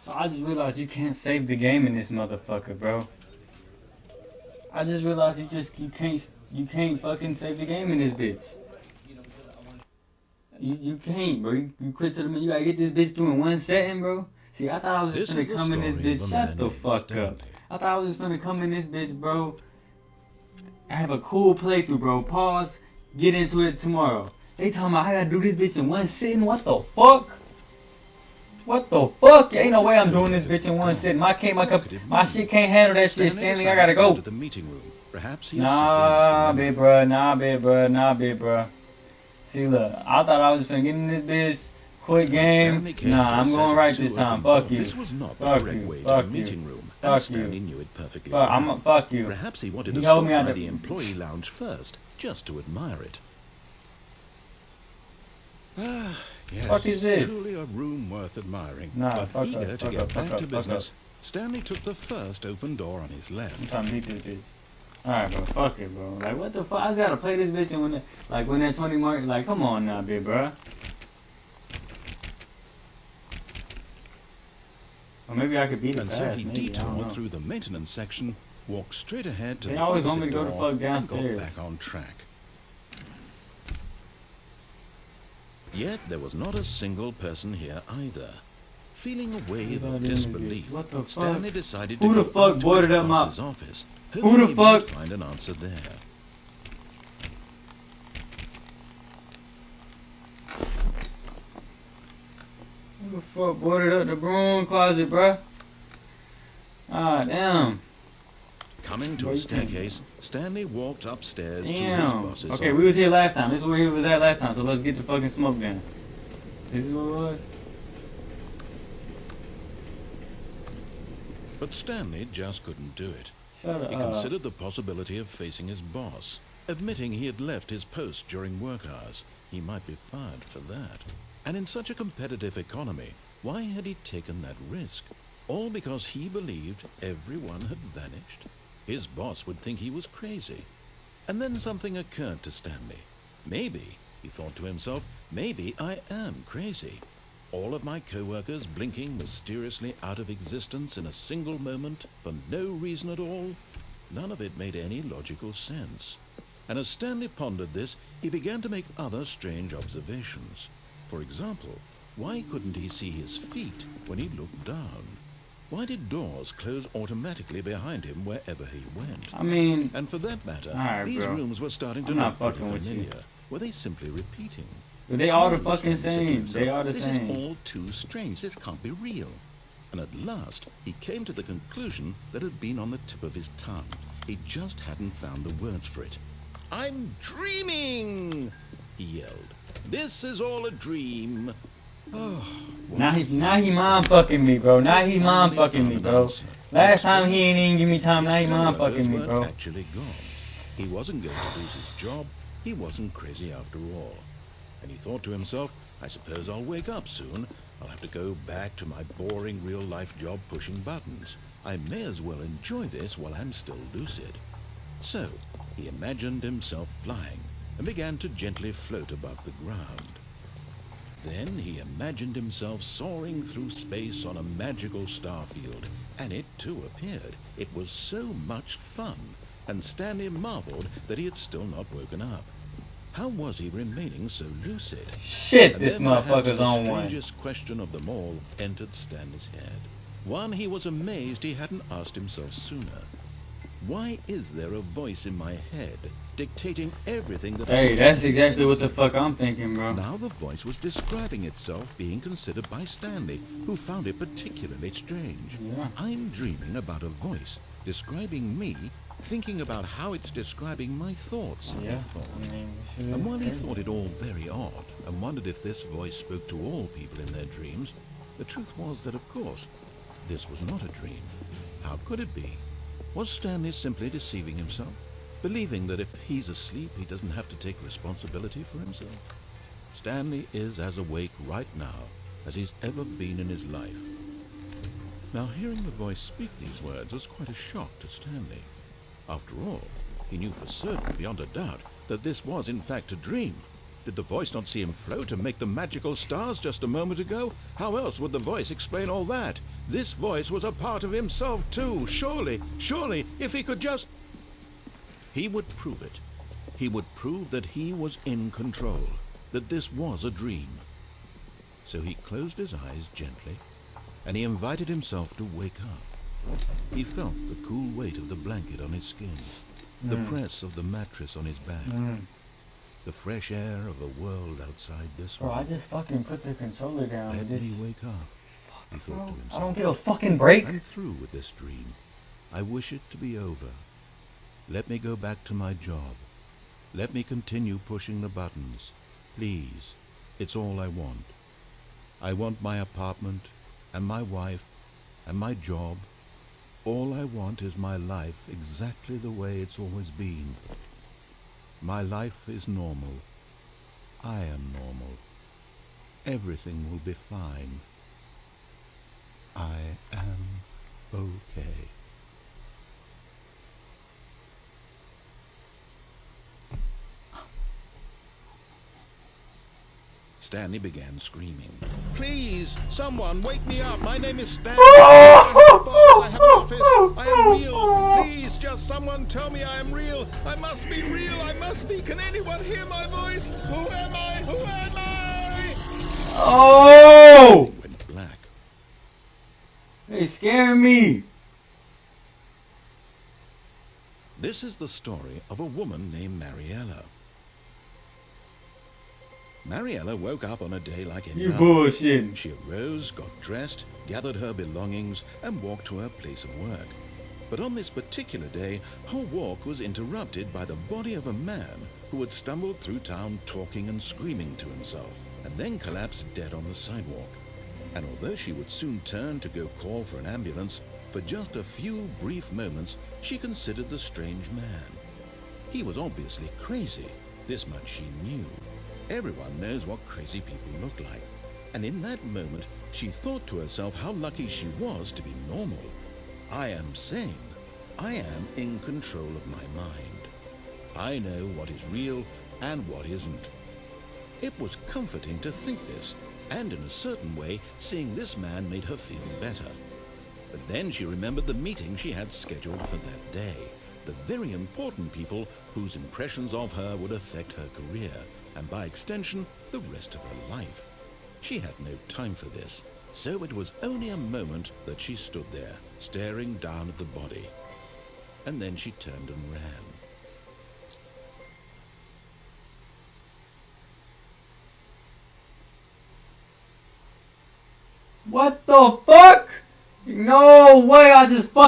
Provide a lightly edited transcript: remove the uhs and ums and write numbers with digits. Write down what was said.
So I just realized you can't save the game in this motherfucker, bro. I just realized you can't fucking save the game in this bitch. You can't, bro. You quit to the you gotta get this bitch through in 1 second, bro. See, I thought I was just gonna come in this bitch. Shut the fuck up. I thought I was just gonna come in this bitch, bro. I have a cool playthrough, bro. Pause. Get into it tomorrow. They talking about I gotta do this bitch in 1 sitting. What the fuck? What the fuck? Ain't no way I'm doing this bitch in 1 sitting. My shit can't handle that shit. Stanley, I gotta go. Nah, big bruh. See, look, I thought I was just gonna get in this bitch. Quick game. Nah, I'm going right this time. Fuck you. Fuck you. Fuck you. Fuck you. Fuck you. Perhaps he wanted to stop by the employee lounge first, just to admire it. Ah, yes, fuck is this? Truly a room worth admiring. Nah, but eager to get back to business, Stanley took the first open door on his left. I'm trying to beat this bitch. Alright, bro, fuck it, bro. Like, what the fuck? I just gotta play this bitch and when that 20 mark, like, come on now, big bro. Or maybe I could beat it fast. So he detoured through the maintenance section, walked straight ahead to the always want opposite me to go the door, fuck downstairs. and got back on track. Yet there was not a single person here either. Feeling a wave of disbelief, what the fuck? Stanley decided to Who the go fuck to boarded his up my boss's office. Who the fuck find an answer there? Who the fuck boarded up the broom closet, bruh? Ah, damn. Coming to a staircase, Stanley walked upstairs to his boss's office. Okay, we was here last time. This is where he was at last time, so let's get the fucking smoke down. This is what it was? But Stanley just couldn't do it. Shut up. He considered the possibility of facing his boss, admitting he had left his post during work hours. He might be fired for that. And in such a competitive economy, why had he taken that risk? All because he believed everyone had vanished? His boss would think he was crazy. And then something occurred to Stanley. Maybe, he thought to himself, maybe I am crazy. All of my co-workers blinking mysteriously out of existence in a single moment for no reason at all? None of it made any logical sense. And as Stanley pondered this, he began to make other strange observations. For example, why couldn't he see his feet when he looked down? Why did doors close automatically behind him wherever he went? I mean... And for that matter, these bro. rooms were starting to I'm look not pretty fucking with familiar. you. Were they simply repeating? They all the fucking same. They are the This same. is all too strange. This can't be real. And at last, he came to the conclusion that had been on the tip of his tongue. He just hadn't found the words for it. "I'm dreaming!" he yelled. "This is all a dream." Oh, now he mind fucking me, bro. Now he mind fucking me, bro. Last time he ain't even give me time. Now he mind fucking me, bro. Actually gone. He wasn't going to lose his job. He wasn't crazy after all. And he thought to himself, I suppose I'll wake up soon. I'll have to go back to my boring real-life job pushing buttons. I may as well enjoy this while I'm still lucid. So, he imagined himself flying and began to gently float above the ground. Then he imagined himself soaring through space on a magical starfield, and it too appeared. It was so much fun, and Stanley marveled that he had still not woken up. How was he remaining so lucid? Shit, And this then motherfucker's on the one. strangest question of them all entered Stanley's head. One he was amazed he hadn't asked himself sooner. Why is there a voice in my head dictating everything that Hey, that's exactly what the fuck I'm thinking, bro. Now the voice was describing itself being considered by Stanley, who found it particularly strange. Yeah. I'm dreaming about a voice describing me, thinking about how it's describing my thoughts, he Yeah. thought. I mean, And while he thought it all very odd, and wondered if this voice spoke to all people in their dreams, the truth was that, of course, this was not a dream. How could it be? Was Stanley simply deceiving himself, believing that if he's asleep, he doesn't have to take responsibility for himself? Stanley is as awake right now as he's ever been in his life. Now, hearing the voice speak these words was quite a shock to Stanley. After all, he knew for certain, beyond a doubt, that this was in fact a dream. Did the voice not see him float and make the magical stars just a moment ago? How else would the voice explain all that? This voice was a part of himself too. Surely, if he could just... He would prove it. He would prove that he was in control, that this was a dream. So he closed his eyes gently, and he invited himself to wake up. He felt the cool weight of the blanket on his skin, the press of the mattress on his back, the fresh air of a world outside this Bro, one. I just fucking put the controller down. Let me wake up, he thought to himself. I don't get a fucking break. I'm through with this dream. I wish it to be over. Let me go back to my job. Let me continue pushing the buttons. Please, it's all I want. I want my apartment, and my wife, and my job. All I want is my life exactly the way it's always been. My life is normal. I am normal. Everything will be fine. I am okay. Stanley began screaming. Please, someone, wake me up. My name is Stanley. I have an office. I am real. Please, just someone tell me I am real. I must be real. I must be. Can anyone hear my voice? Who am I? Who am I? Oh! It went black. They scaring me. This is the story of a woman named Mariella. Mariella woke up on a day like any You other. bullshitting. She arose, got dressed, gathered her belongings, and walked to her place of work. But on this particular day, her walk was interrupted by the body of a man who had stumbled through town talking and screaming to himself, and then collapsed dead on the sidewalk. And although she would soon turn to go call for an ambulance, for just a few brief moments she considered the strange man. He was obviously crazy, this much she knew. Everyone knows what crazy people look like. And in that moment, she thought to herself how lucky she was to be normal. I am sane. I am in control of my mind. I know what is real and what isn't. It was comforting to think this, and in a certain way, seeing this man made her feel better. But then she remembered the meeting she had scheduled for that day, the very important people whose impressions of her would affect her career, and by extension, the rest of her life. She had no time for this, so it was only a moment that she stood there, staring down at the body. And then she turned and ran. What the fuck? No way, I just